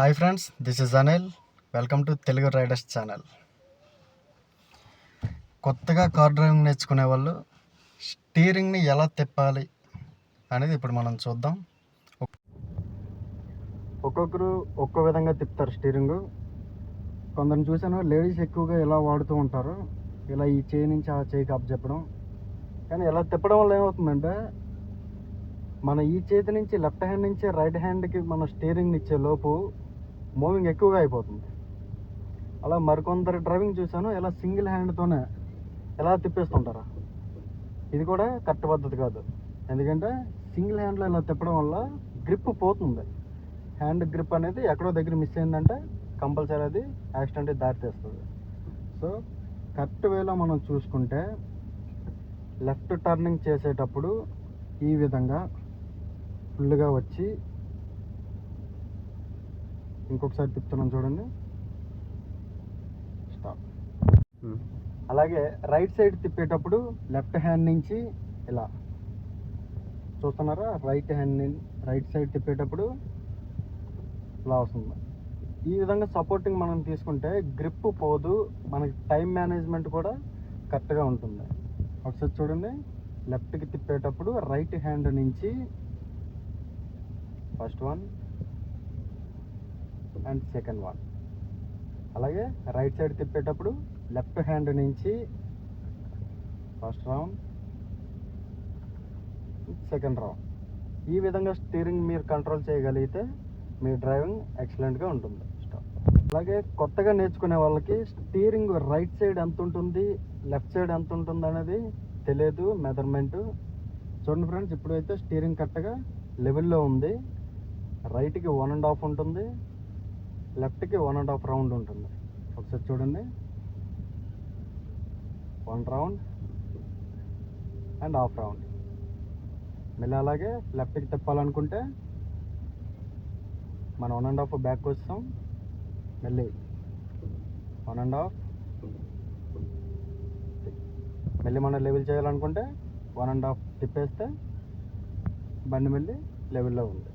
Hi friends, this is Anil. Welcome to Telugu riders channel. కొత్తగా car driving నేర్చుకునే వాళ్ళు స్టీరింగ్ని ఎలా తిప్పాలి అనేది ఇప్పుడు మనం చూద్దాం. ఒక్కొక్కరు ఒక్కో విధంగా తిప్పుతారు స్టీరింగు. కొందరిని చూశాను, లేడీస్ ఎక్కువగా ఇలా వాడుతూ ఉంటారు. ఇలా ఈ చేయి నుంచి ఆ చేయికి అప్ చెప్పడం. కానీ ఇలా తిప్పడం వల్ల ఏమవుతుందంటే, మన ఈ చేతి నుంచి లెఫ్ట్ హ్యాండ్ నుంచి రైట్ హ్యాండ్కి మన స్టీరింగ్ని ఇచ్చే లోపు మూవింగ్ ఎక్కువగా అయిపోతుంది. అలా మరికొందరు డ్రైవింగ్ చూశాను, ఇలా సింగిల్ హ్యాండ్తోనే ఎలా తిప్పేస్తుంటారు. ఇది కూడా కరెక్ట్ పద్ధతి కాదు. ఎందుకంటే సింగిల్ హ్యాండ్లో ఇలా తిప్పడం వల్ల గ్రిప్ పోతుంది. హ్యాండ్ గ్రిప్ అనేది ఎక్కడో దగ్గర మిస్ అయిందంటే కంపల్సరీ అది యాక్సిడెంట్కి దారితీస్తుంది. సో కరెక్ట్ వేలో మనం చూసుకుంటే, లెఫ్ట్ టర్నింగ్ చేసేటప్పుడు ఈ విధంగా ఫుల్గా వచ్చి, ఇంకొకసారి తిప్పుతున్నాం చూడండి, స్టాప్. అలాగే రైట్ సైడ్ తిప్పేటప్పుడు లెఫ్ట్ హ్యాండ్ నుంచి ఇలా చూస్తున్నారా, రైట్ సైడ్ తిప్పేటప్పుడు ఇలా వస్తుంది. ఈ విధంగా సపోర్టింగ్ మనం తీసుకుంటే గ్రిప్ పోదు, మనకి టైం మేనేజ్మెంట్ కూడా కరెక్ట్గా ఉంటుంది. ఒకసారి చూడండి, లెఫ్ట్కి తిప్పేటప్పుడు రైట్ హ్యాండ్ నుంచి first one and second one. అలాగే రైట్ సైడ్ తిప్పేటప్పుడు లెఫ్ట్ హ్యాండ్ నుంచి ఫస్ట్ రౌండ్, సెకండ్ రౌండ్. ఈ విధంగా స్టీరింగ్ మీరు కంట్రోల్ చేయగలిగితే మీ డ్రైవింగ్ ఎక్సలెంట్గా ఉంటుంది. అలాగే కొత్తగా నేర్చుకునే వాళ్ళకి స్టీరింగ్ రైట్ సైడ్ ఎంత ఉంటుంది, లెఫ్ట్ సైడ్ ఎంత ఉంటుంది అనేది తెలియదు మెజర్మెంట్. చూడండి ఫ్రెండ్స్, ఇప్పుడైతే స్టీరింగ్ కరెక్ట్గా లెవెల్లో ఉంది. రైట్కి 1.5 ఉంటుంది, లెఫ్ట్కి 1.5 రౌండ్ ఉంటుంది. ఒకసారి చూడండి, 1 రౌండ్ అండ్ హాఫ్ రౌండ్. మళ్ళీ అలాగే లెఫ్ట్కి తిప్పాలనుకుంటే మనం 1.5 బ్యాక్ వస్తాం, మళ్ళీ 1.5, మళ్ళీ మనం లెవెల్ చేయాలనుకుంటే 1.5 తిప్పేస్తే బండి మళ్ళీ లెవెల్లో ఉంది.